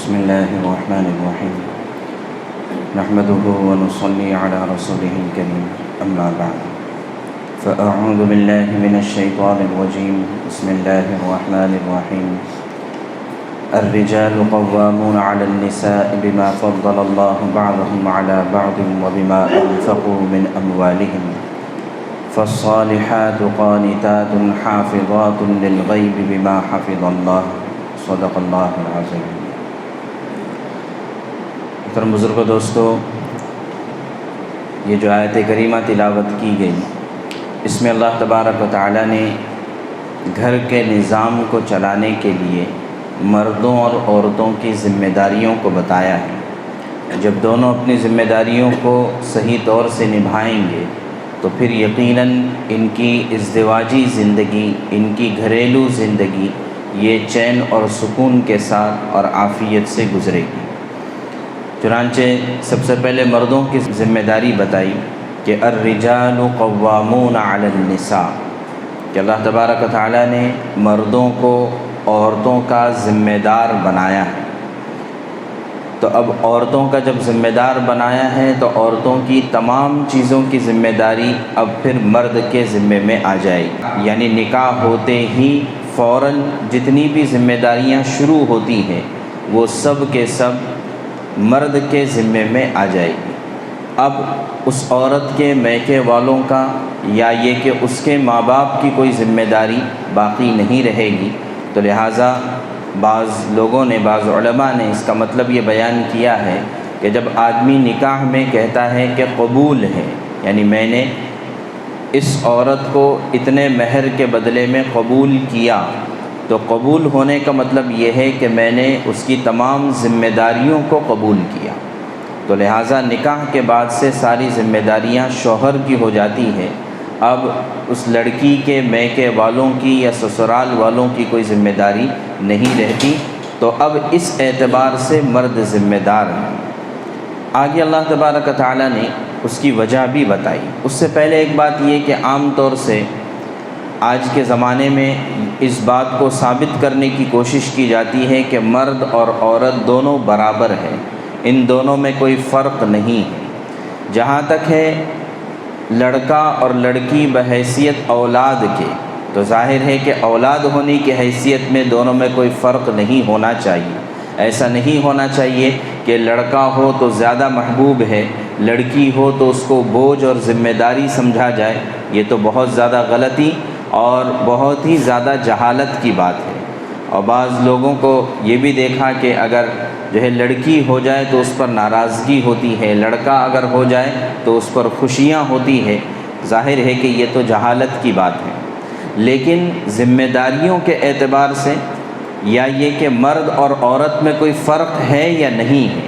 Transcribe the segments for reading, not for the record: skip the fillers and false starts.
بسم الله الرحمن الرحيم نحمده ونصلي على رسوله الكريم أما بعد فأعوذ بالله من الشيطان الرجيم بسم الله الرحمن الرحيم الرجال قوامون على النساء بما فضل الله بعضهم على بعض وبما أنفقوا من أموالهم فالصالحات قانتات حافظات للغيب بما حفظ الله صدق الله العظيم۔ محترم بزرگوں، دوستو، یہ جو آیت کریمہ تلاوت کی گئی، اس میں اللہ تبارک و تعالیٰ نے گھر کے نظام کو چلانے کے لیے مردوں اور عورتوں کی ذمہ داریوں کو بتایا ہے۔ جب دونوں اپنی ذمہ داریوں کو صحیح طور سے نبھائیں گے تو پھر یقیناً ان کی ازدواجی زندگی، ان کی گھریلو زندگی یہ چین اور سکون کے ساتھ اور عافیت سے گزرے گی۔ چنانچہ سب سے پہلے مردوں کی ذمہ داری بتائی کہ الرجال قوامون علی النساء، کہ اللہ تبارک و تعالیٰ نے مردوں کو عورتوں کا ذمہ دار بنایا ہے۔ تو اب عورتوں کا جب ذمہ دار بنایا ہے تو عورتوں کی تمام چیزوں کی ذمہ داری اب پھر مرد کے ذمے میں آ جائے گی، یعنی نکاح ہوتے ہی فوراً جتنی بھی ذمہ داریاں شروع ہوتی ہیں وہ سب کے سب مرد کے ذمے میں آ جائے گی۔ اب اس عورت کے میکے والوں کا یا یہ کہ اس کے ماں باپ کی کوئی ذمہ داری باقی نہیں رہے گی۔ تو لہٰذا بعض لوگوں نے، بعض علماء نے اس کا مطلب یہ بیان کیا ہے کہ جب آدمی نکاح میں کہتا ہے کہ قبول ہے، یعنی میں نے اس عورت کو اتنے مہر کے بدلے میں قبول کیا، تو قبول ہونے کا مطلب یہ ہے کہ میں نے اس کی تمام ذمہ داریوں کو قبول کیا۔ تو لہٰذا نکاح کے بعد سے ساری ذمہ داریاں شوہر کی ہو جاتی ہے۔ اب اس لڑکی کے میکے والوں کی یا سسرال والوں کی کوئی ذمہ داری نہیں رہتی، تو اب اس اعتبار سے مرد ذمہ دار ہے۔ آگے اللہ تبارک و تعالیٰ نے اس کی وجہ بھی بتائی۔ اس سے پہلے ایک بات یہ کہ عام طور سے آج کے زمانے میں اس بات کو ثابت کرنے کی کوشش کی جاتی ہے کہ مرد اور عورت دونوں برابر ہیں، ان دونوں میں کوئی فرق نہیں ہے۔ جہاں تک ہے لڑکا اور لڑکی بحیثیت اولاد کے، تو ظاہر ہے کہ اولاد ہونے کی حیثیت میں دونوں میں کوئی فرق نہیں ہونا چاہیے۔ ایسا نہیں ہونا چاہیے کہ لڑکا ہو تو زیادہ محبوب ہے، لڑکی ہو تو اس کو بوجھ اور ذمہ داری سمجھا جائے۔ یہ تو بہت زیادہ غلطی اور بہت ہی زیادہ جہالت کی بات ہے۔ اور بعض لوگوں کو یہ بھی دیکھا کہ اگر جو ہے لڑکی ہو جائے تو اس پر ناراضگی ہوتی ہے، لڑکا اگر ہو جائے تو اس پر خوشیاں ہوتی ہے۔ ظاہر ہے کہ یہ تو جہالت کی بات ہے۔ لیکن ذمہ داریوں کے اعتبار سے یا یہ کہ مرد اور عورت میں کوئی فرق ہے یا نہیں ہے،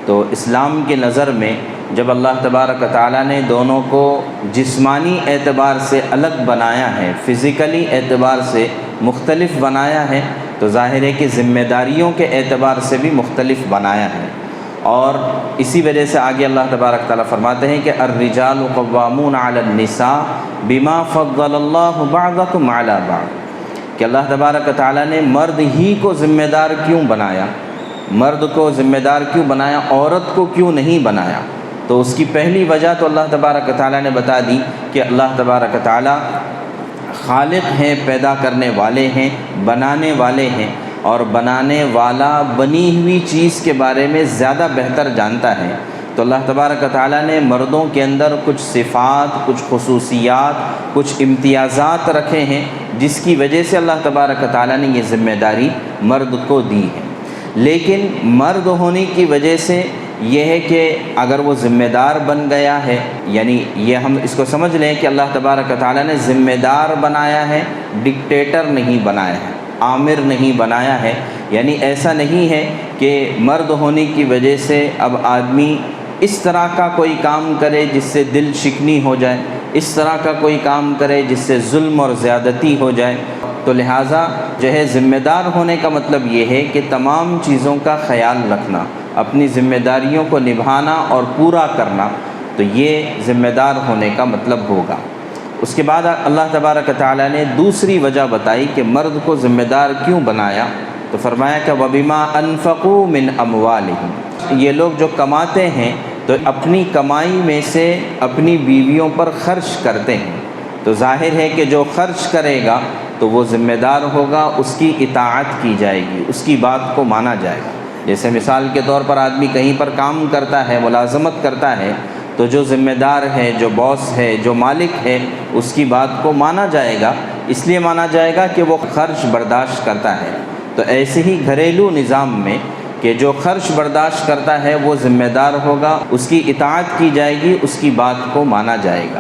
تو اسلام کی نظر میں جب اللہ تبارک و تعالیٰ نے دونوں کو جسمانی اعتبار سے الگ بنایا ہے، فزیکلی اعتبار سے مختلف بنایا ہے، تو ظاہر ہے کہ ذمہ داریوں کے اعتبار سے بھی مختلف بنایا ہے۔ اور اسی وجہ سے آگے اللہ تبارک تعالیٰ فرماتے ہیں کہ الرجال قوامون علی النساء بما فضل اللہ بعضکم علی بعض، کہ اللہ تبارک و تعالیٰ نے مرد ہی کو ذمہ دار کیوں بنایا، مرد کو ذمہ دار کیوں بنایا، عورت کو کیوں نہیں بنایا؟ تو اس کی پہلی وجہ تو اللہ تبارک و تعالیٰ نے بتا دی کہ اللہ تبارک و تعالیٰ خالق ہیں، پیدا کرنے والے ہیں، بنانے والے ہیں، اور بنانے والا بنی ہوئی چیز کے بارے میں زیادہ بہتر جانتا ہے۔ تو اللہ تبارک و تعالیٰ نے مردوں کے اندر کچھ صفات، کچھ خصوصیات، کچھ امتیازات رکھے ہیں، جس کی وجہ سے اللہ تبارک و تعالیٰ نے یہ ذمہ داری مرد کو دی ہے۔ لیکن مرد ہونے کی وجہ سے یہ ہے کہ اگر وہ ذمہ دار بن گیا ہے، یعنی یہ ہم اس کو سمجھ لیں کہ اللہ تبارک و تعالیٰ نے ذمہ دار بنایا ہے، ڈکٹیٹر نہیں بنایا ہے، آمر نہیں بنایا ہے۔ یعنی ایسا نہیں ہے کہ مرد ہونے کی وجہ سے اب آدمی اس طرح کا کوئی کام کرے جس سے دل شکنی ہو جائے، اس طرح کا کوئی کام کرے جس سے ظلم اور زیادتی ہو جائے۔ تو لہٰذا جو ہے ذمہ دار ہونے کا مطلب یہ ہے کہ تمام چیزوں کا خیال رکھنا، اپنی ذمہ داریوں کو نبھانا اور پورا کرنا، تو یہ ذمہ دار ہونے کا مطلب ہوگا۔ اس کے بعد اللہ تبارک و تعالیٰ نے دوسری وجہ بتائی کہ مرد کو ذمہ دار کیوں بنایا، تو فرمایا کہ وَبِمَا أَنفَقُوا مِنْ أَمْوَالِهِمْ، یہ لوگ جو کماتے ہیں تو اپنی کمائی میں سے اپنی بیویوں پر خرچ کرتے ہیں، تو ظاہر ہے کہ جو خرچ کرے گا تو وہ ذمہ دار ہوگا، اس کی اطاعت کی جائے گی، اس کی بات کو مانا جائے گا۔ جیسے مثال کے طور پر آدمی کہیں پر کام کرتا ہے، ملازمت کرتا ہے، تو جو ذمہ دار ہے، جو باس ہے، جو مالک ہے، اس کی بات کو مانا جائے گا، اس لیے مانا جائے گا کہ وہ خرچ برداشت کرتا ہے۔ تو ایسے ہی گھریلو نظام میں کہ جو خرچ برداشت کرتا ہے وہ ذمہ دار ہوگا، اس کی اطاعت کی جائے گی، اس کی بات کو مانا جائے گا۔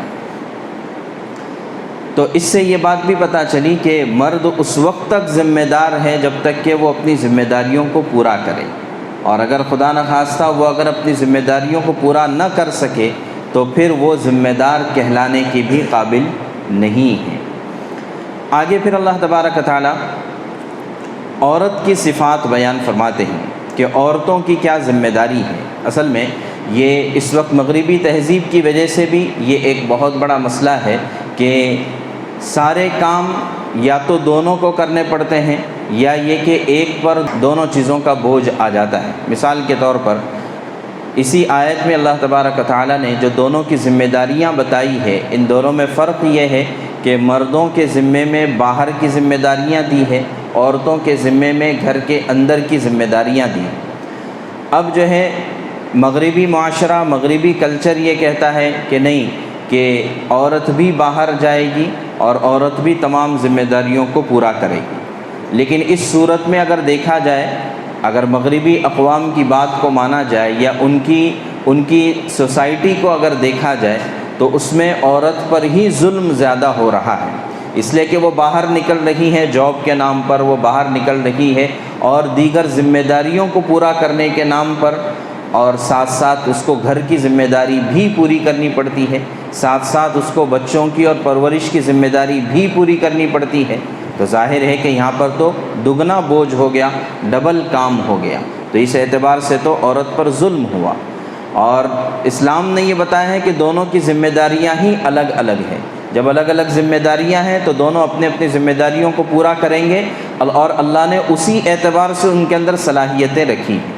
تو اس سے یہ بات بھی پتہ چلی کہ مرد اس وقت تک ذمہ دار ہے جب تک کہ وہ اپنی ذمہ داریوں کو پورا کرے، اور اگر خدا نخواستہ وہ اگر اپنی ذمہ داریوں کو پورا نہ کر سکے تو پھر وہ ذمہ دار کہلانے کی بھی قابل نہیں ہے۔ آگے پھر اللہ تبارک و تعالیٰ عورت کی صفات بیان فرماتے ہیں کہ عورتوں کی کیا ذمہ داری ہے۔ اصل میں یہ اس وقت مغربی تہذیب کی وجہ سے بھی یہ ایک بہت بڑا مسئلہ ہے کہ سارے کام یا تو دونوں کو کرنے پڑتے ہیں یا یہ کہ ایک پر دونوں چیزوں کا بوجھ آ جاتا ہے۔ مثال کے طور پر اسی آیت میں اللہ تبارک و تعالیٰ نے جو دونوں کی ذمہ داریاں بتائی ہے، ان دونوں میں فرق یہ ہے کہ مردوں کے ذمے میں باہر کی ذمہ داریاں دی ہے، عورتوں کے ذمے میں گھر کے اندر کی ذمہ داریاں دی ہیں۔ اب جو ہے مغربی معاشرہ، مغربی کلچر یہ کہتا ہے کہ نہیں، کہ عورت بھی باہر جائے گی اور عورت بھی تمام ذمہ داریوں کو پورا کرے گی۔ لیکن اس صورت میں اگر دیکھا جائے، اگر مغربی اقوام کی بات کو مانا جائے یا ان کی سوسائٹی کو اگر دیکھا جائے تو اس میں عورت پر ہی ظلم زیادہ ہو رہا ہے، اس لیے کہ وہ باہر نکل رہی ہے، جاب کے نام پر وہ باہر نکل رہی ہے اور دیگر ذمہ داریوں کو پورا کرنے کے نام پر، اور ساتھ ساتھ اس کو گھر کی ذمہ داری بھی پوری کرنی پڑتی ہے، ساتھ ساتھ اس کو بچوں کی اور پرورش کی ذمہ داری بھی پوری کرنی پڑتی ہے۔ تو ظاہر ہے کہ یہاں پر تو دگنا بوجھ ہو گیا، ڈبل کام ہو گیا، تو اس اعتبار سے تو عورت پر ظلم ہوا۔ اور اسلام نے یہ بتایا ہے کہ دونوں کی ذمہ داریاں ہی الگ الگ ہیں۔ جب الگ الگ ذمہ داریاں ہیں تو دونوں اپنے اپنی ذمہ داریوں کو پورا کریں گے، اور اللہ نے اسی اعتبار سے ان کے اندر صلاحیتیں رکھی ہیں۔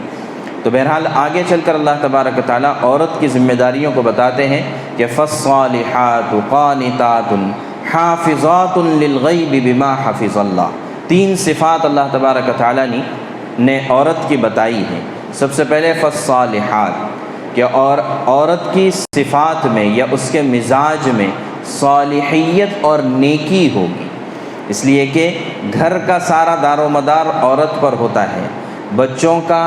تو بہرحال آگے چل کر اللہ تبارک و تعالیٰ عورت کی ذمہ داریوں کو بتاتے ہیں کہ فَالصَّالِحَاتُ قَانِتَاتٌ حَافِظَاتٌ لِلْغَيْبِ بِمَا حَفِظَ اللَّهُ، تین صفات اللہ تبارک و تعالیٰ نے عورت کی بتائی ہیں۔ سب سے پہلے فَالصَّالِحَاتُ، کہ عورت کی صفات میں یا اس کے مزاج میں صالحیت اور نیکی ہوگی، اس لیے کہ گھر کا سارا دار و مدار عورت پر ہوتا ہے۔ بچوں کا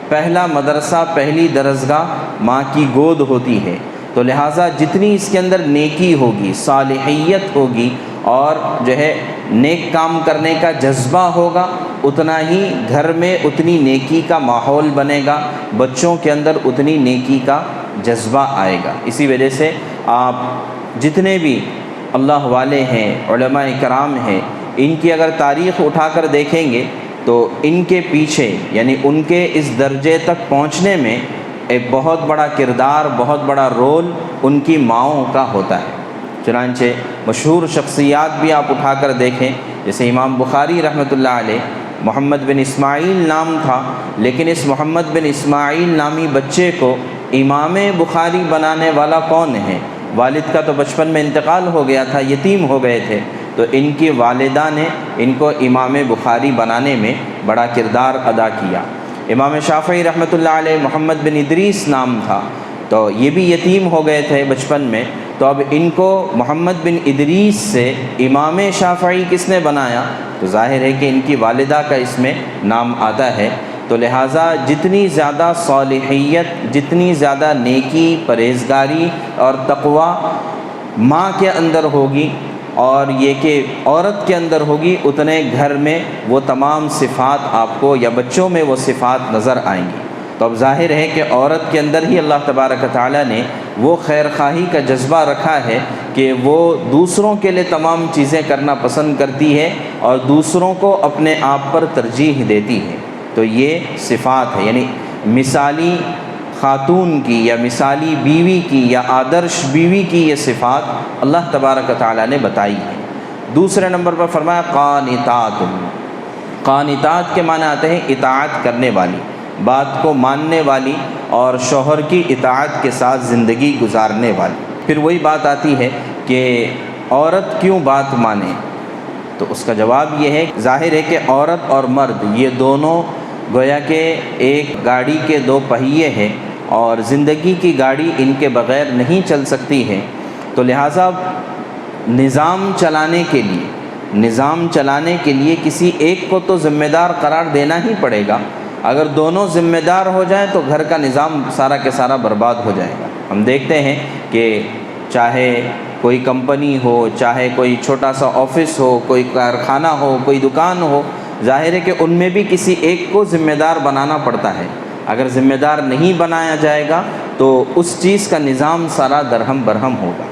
پہلا مدرسہ، پہلی درسگاہ ماں کی گود ہوتی ہے، تو لہٰذا جتنی اس کے اندر نیکی ہوگی، صالحیت ہوگی اور جو ہے نیک کام کرنے کا جذبہ ہوگا، اتنا ہی گھر میں اتنی نیکی کا ماحول بنے گا، بچوں کے اندر اتنی نیکی کا جذبہ آئے گا۔ اسی وجہ سے آپ جتنے بھی اللہ والے ہیں، علماء کرام ہیں، ان کی اگر تاریخ اٹھا کر دیکھیں گے تو ان کے پیچھے یعنی ان کے اس درجے تک پہنچنے میں ایک بہت بڑا کردار، بہت بڑا رول ان کی ماؤں کا ہوتا ہے۔ چنانچہ مشہور شخصیات بھی آپ اٹھا کر دیکھیں، جیسے امام بخاری رحمۃ اللہ علیہ، محمد بن اسماعیل نام تھا، لیکن اس محمد بن اسماعیل نامی بچے کو امام بخاری بنانے والا کون ہے؟ والد کا تو بچپن میں انتقال ہو گیا تھا، یتیم ہو گئے تھے، تو ان کی والدہ نے ان کو امام بخاری بنانے میں بڑا کردار ادا کیا۔ امام شافعی رحمۃ اللہ علیہ، محمد بن ادریس نام تھا، تو یہ بھی یتیم ہو گئے تھے بچپن میں، تو اب ان کو محمد بن ادریس سے امام شافعی کس نے بنایا؟ تو ظاہر ہے کہ ان کی والدہ کا اس میں نام آتا ہے۔ تو لہٰذا جتنی زیادہ صالحیت، جتنی زیادہ نیکی، پرہیزگاری اور تقوی ماں کے اندر ہوگی اور یہ کہ عورت کے اندر ہوگی، اتنے گھر میں وہ تمام صفات آپ کو یا بچوں میں وہ صفات نظر آئیں گی۔ تو اب ظاہر ہے کہ عورت کے اندر ہی اللہ تبارک و تعالیٰ نے وہ خیر خواہی کا جذبہ رکھا ہے کہ وہ دوسروں کے لیے تمام چیزیں کرنا پسند کرتی ہے اور دوسروں کو اپنے آپ پر ترجیح دیتی ہے۔ تو یہ صفات ہے، یعنی مثالی خاتون کی یا مثالی بیوی کی یا آدرش بیوی کی یہ صفات اللہ تبارک و تعالیٰ نے بتائی ہے۔ دوسرے نمبر پر فرمایا قانتات، قانتات کے معنی آتے ہیں اطاعت کرنے والی، بات کو ماننے والی اور شوہر کی اطاعت کے ساتھ زندگی گزارنے والی۔ پھر وہی بات آتی ہے کہ عورت کیوں بات مانے، تو اس کا جواب یہ ہے، ظاہر ہے کہ عورت اور مرد یہ دونوں گویا کہ ایک گاڑی کے دو پہیے ہیں اور زندگی کی گاڑی ان کے بغیر نہیں چل سکتی ہے، تو لہٰذا نظام چلانے کے لیے کسی ایک کو تو ذمہ دار قرار دینا ہی پڑے گا۔ اگر دونوں ذمہ دار ہو جائیں تو گھر کا نظام سارا کے سارا برباد ہو جائے گا۔ ہم دیکھتے ہیں کہ چاہے کوئی کمپنی ہو، چاہے کوئی چھوٹا سا آفس ہو، کوئی کارخانہ ہو، کوئی دکان ہو، ظاہر ہے کہ ان میں بھی کسی ایک کو ذمہ دار بنانا پڑتا ہے۔ اگر ذمہ دار نہیں بنایا جائے گا تو اس چیز کا نظام سارا درہم برہم ہوگا۔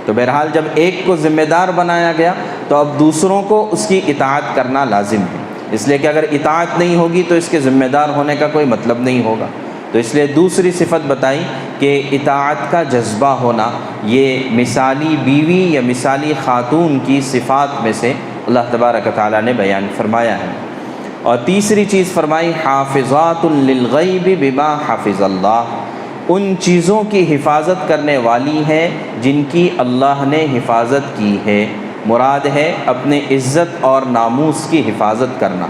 تو بہرحال جب ایک کو ذمہ دار بنایا گیا تو اب دوسروں کو اس کی اطاعت کرنا لازم ہے، اس لیے کہ اگر اطاعت نہیں ہوگی تو اس کے ذمہ دار ہونے کا کوئی مطلب نہیں ہوگا۔ تو اس لیے دوسری صفت بتائی کہ اطاعت کا جذبہ ہونا، یہ مثالی بیوی یا مثالی خاتون کی صفات میں سے اللہ تبارک و تعالیٰ نے بیان فرمایا ہے۔ اور تیسری چیز فرمائی حافظات للغیب بما حفظ اللہ، ان چیزوں کی حفاظت کرنے والی ہے جن کی اللہ نے حفاظت کی ہے۔ مراد ہے اپنے عزت اور ناموس کی حفاظت کرنا،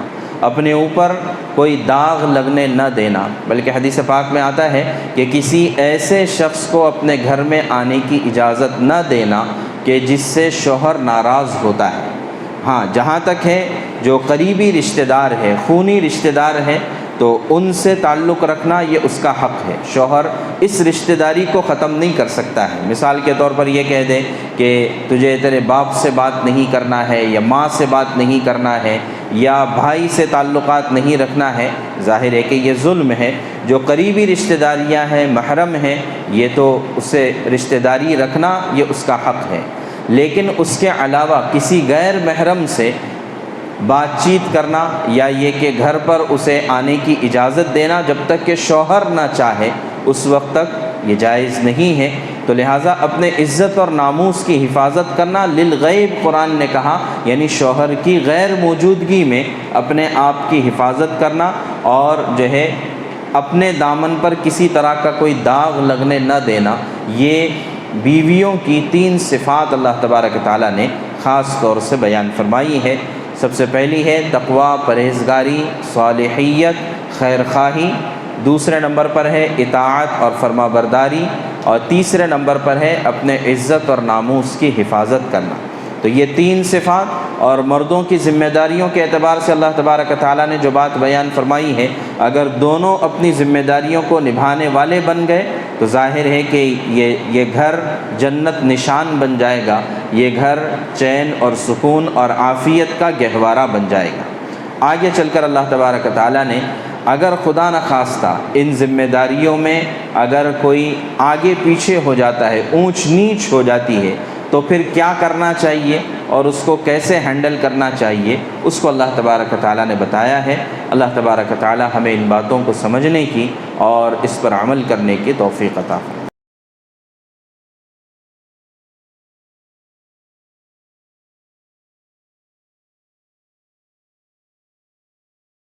اپنے اوپر کوئی داغ لگنے نہ دینا، بلکہ حدیث پاک میں آتا ہے کہ کسی ایسے شخص کو اپنے گھر میں آنے کی اجازت نہ دینا کہ جس سے شوہر ناراض ہوتا ہے۔ ہاں، جہاں تک ہے جو قریبی رشتہ دار ہے، خونی رشتہ دار ہے، تو ان سے تعلق رکھنا یہ اس کا حق ہے۔ شوہر اس رشتہ داری کو ختم نہیں کر سکتا ہے۔ مثال کے طور پر یہ کہہ دے کہ تجھے تیرے باپ سے بات نہیں کرنا ہے، یا ماں سے بات نہیں کرنا ہے، یا بھائی سے تعلقات نہیں رکھنا ہے، ظاہر ہے کہ یہ ظلم ہے۔ جو قریبی رشتہ داریاں ہیں، محرم ہیں، یہ تو اسے رشتہ داری رکھنا یہ اس کا حق ہے، لیکن اس کے علاوہ کسی غیر محرم سے بات چیت کرنا یا یہ کہ گھر پر اسے آنے کی اجازت دینا جب تک کہ شوہر نہ چاہے اس وقت تک یہ جائز نہیں ہے۔ تو لہٰذا اپنے عزت اور ناموس کی حفاظت کرنا للغیب قرآن نے کہا، یعنی شوہر کی غیر موجودگی میں اپنے آپ کی حفاظت کرنا، اور جو ہے اپنے دامن پر کسی طرح کا کوئی داغ لگنے نہ دینا۔ یہ بیویوں کی 3 صفات اللہ تبارک تعالیٰ نے خاص طور سے بیان فرمائی ہے۔ سب سے پہلی ہے تقویٰ، پرہیزگاری، صالحیت، خیر خواہی، دوسرے نمبر پر ہے اطاعت اور فرما برداری، اور تیسرے نمبر پر ہے اپنے عزت اور ناموس کی حفاظت کرنا۔ تو یہ 3 صفات اور مردوں کی ذمہ داریوں کے اعتبار سے اللہ تبارک تعالیٰ نے جو بات بیان فرمائی ہے، اگر دونوں اپنی ذمہ داریوں کو نبھانے والے بن گئے تو ظاہر ہے کہ یہ گھر جنت نشان بن جائے گا، یہ گھر چین اور سکون اور عافیت کا گہوارہ بن جائے گا۔ آگے چل کر اللہ تبارک تعالیٰ نے اگر خدا نخواستہ ان ذمہ داریوں میں اگر کوئی آگے پیچھے ہو جاتا ہے، اونچ نیچ ہو جاتی ہے، تو پھر کیا کرنا چاہیے اور اس کو کیسے ہینڈل کرنا چاہیے، اس کو اللہ تبارک تعالیٰ نے بتایا ہے۔ اللہ تبارک تعالیٰ ہمیں ان باتوں کو سمجھنے کی اور اس پر عمل کرنے کی توفیق عطا فرمائے۔